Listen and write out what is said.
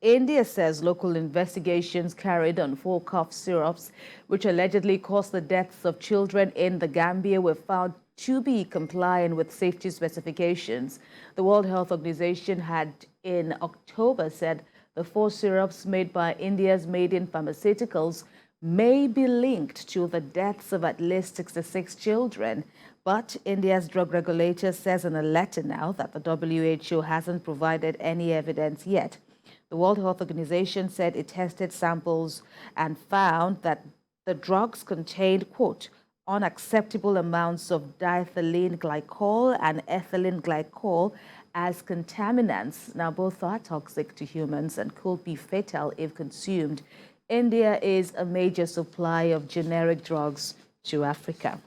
India says local investigations carried on 4 cough syrups, which allegedly caused the deaths of children in the Gambia, were found to be compliant with safety specifications. The World Health Organization had in October said the 4 syrups made by India's Maiden Pharmaceuticals may be linked to the deaths of at least 66 children. But India's drug regulator says in a letter now that the WHO hasn't provided any evidence yet. The World Health Organization said it tested samples and found that the drugs contained, quote, unacceptable amounts of diethylene glycol and ethylene glycol as contaminants. Now, both are toxic to humans and could be fatal if consumed. India is a major supplier of generic drugs to Africa.